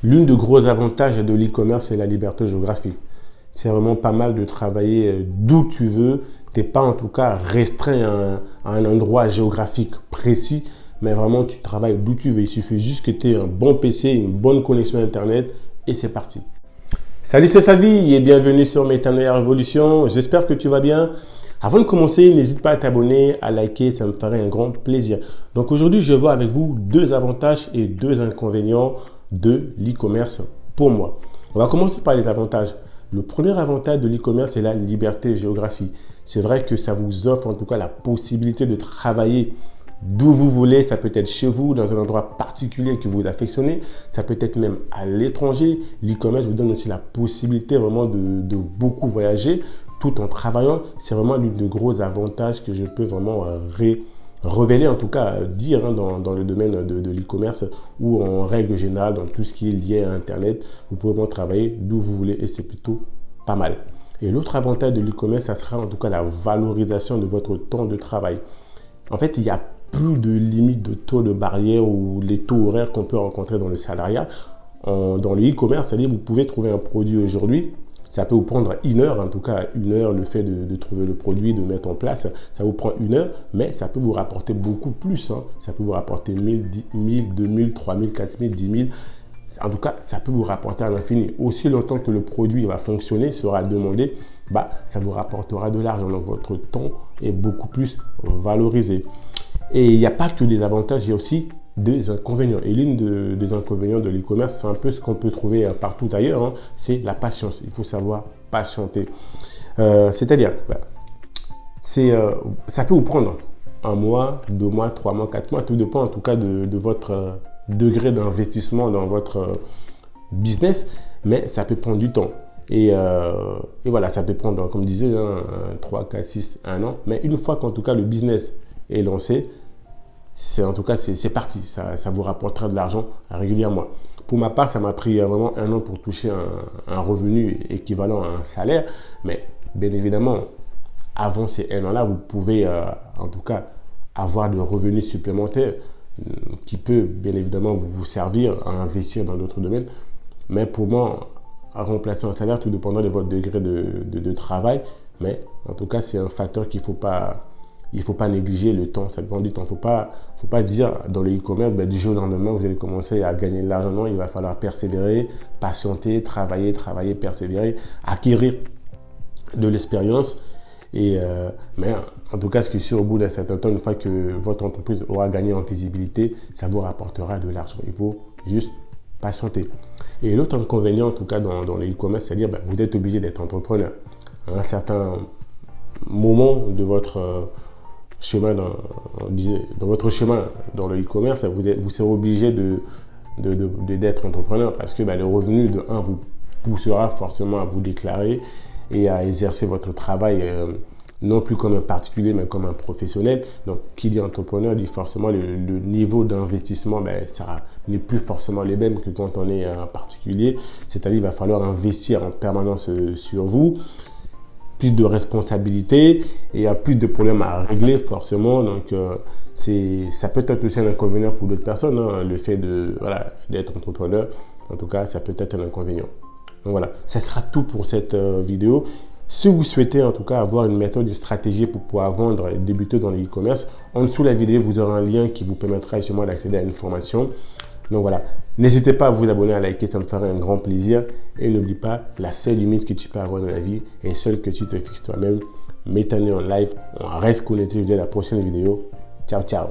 L'une des gros avantages de l'e-commerce, c'est la liberté géographique. C'est vraiment pas mal de travailler d'où tu veux. Tu n'es pas en tout cas restreint à un endroit géographique précis, mais vraiment tu travailles d'où tu veux. Il suffit juste que tu aies un bon PC, une bonne connexion Internet et c'est parti. Salut, c'est Savi et bienvenue sur Métanoïa Révolution. J'espère que tu vas bien. Avant de commencer, n'hésite pas à t'abonner, à liker, ça me ferait un grand plaisir. Donc aujourd'hui, je vais voir avec vous deux avantages et deux inconvénients de l'e-commerce pour moi. On va commencer par les avantages. Le premier avantage de l'e-commerce, c'est la liberté géographique. C'est vrai que ça vous offre en tout cas la possibilité de travailler d'où vous voulez. Ça peut être chez vous, dans un endroit particulier que vous affectionnez. Ça peut être même à l'étranger. L'e-commerce vous donne aussi la possibilité vraiment de beaucoup voyager tout en travaillant. C'est vraiment l'une des gros avantages que je peux vraiment révéler, en tout cas dire dans le domaine de l'e-commerce ou en règle générale dans tout ce qui est lié à Internet. Vous pouvez vraiment travailler d'où vous voulez et c'est plutôt pas mal. Et l'autre avantage de l'e-commerce, ça sera en tout cas la valorisation de votre temps de travail. En fait, il n'y a plus de limite de taux de barrière ou les taux horaires qu'on peut rencontrer dans le salariat. Dans le e-commerce, c'est-à-dire vous pouvez trouver un produit aujourd'hui. Ça peut vous prendre une heure, en tout cas une heure, le fait de trouver le produit, de mettre en place, ça vous prend une heure, mais ça peut vous rapporter beaucoup plus. Ça peut vous rapporter 1000, 2000, 3000, 4000, 10 000. En tout cas, ça peut vous rapporter à l'infini. Aussi longtemps que le produit va fonctionner, sera demandé, ça vous rapportera de l'argent. Donc, votre temps est beaucoup plus valorisé. Et il n'y a pas que des avantages, il y a aussi des inconvénients. Et l'une des inconvénients de l'e-commerce, c'est un peu ce qu'on peut trouver partout ailleurs, c'est la patience. Il faut savoir patienter. C'est-à-dire, ça peut vous prendre un mois, 2 mois, 3 mois, 4 mois. Tout dépend en tout cas de votre degré d'investissement dans votre business, mais ça peut prendre du temps. Et voilà, ça peut prendre, comme je disais, 3, 4, 6, 1 an. Mais une fois qu'en tout cas le business est lancé, c'est parti. Ça vous rapportera de l'argent régulièrement. Pour ma part, ça m'a pris vraiment 1 an pour toucher un revenu équivalent à un salaire. Mais bien évidemment, avant ces 1 an-là, vous pouvez en tout cas avoir de revenus supplémentaires qui peut bien évidemment vous servir à investir dans d'autres domaines. Mais pour moi, à remplacer un salaire, tout dépendant de votre degré de travail. Mais en tout cas, c'est un facteur qu'il ne faut pas négliger le temps, ça dépend du temps. Il ne faut pas dire dans le e-commerce, du jour au lendemain, vous allez commencer à gagner de l'argent. Non, il va falloir persévérer, patienter, travailler, persévérer, acquérir de l'expérience. Mais en tout cas, ce qui est sûr, au bout d'un certain temps, une fois que votre entreprise aura gagné en visibilité, ça vous rapportera de l'argent. Il faut juste patienter. Et l'autre inconvénient, en tout cas dans le e-commerce, c'est-à-dire vous êtes obligé d'être entrepreneur. À un certain moment de votre chemin dans votre chemin dans le e-commerce, vous serez obligé d'être entrepreneur parce que le revenu de 1 vous poussera forcément à vous déclarer et à exercer votre travail non plus comme un particulier mais comme un professionnel. Donc qui dit entrepreneur dit forcément le niveau d'investissement n'est plus forcément les mêmes que quand on est un particulier. C'est-à-dire il va falloir investir en permanence sur vous, plus de responsabilités et il y a plus de problèmes à régler forcément. Donc ça peut être aussi un inconvénient pour d'autres personnes, le fait d'être entrepreneur. En tout cas, ça peut être un inconvénient. Donc voilà, ça sera tout pour cette vidéo. Si vous souhaitez en tout cas avoir une méthode, une stratégie pour pouvoir vendre et débuter dans le e-commerce, en dessous de la vidéo, vous aurez un lien qui vous permettra justement d'accéder à une formation. Donc voilà, n'hésitez pas à vous abonner, à liker, ça me ferait un grand plaisir. Et n'oublie pas, la seule limite que tu peux avoir dans la vie est celle que tu te fixes toi-même. Métanoïa en live, on reste connecté dès la prochaine vidéo. Ciao, ciao.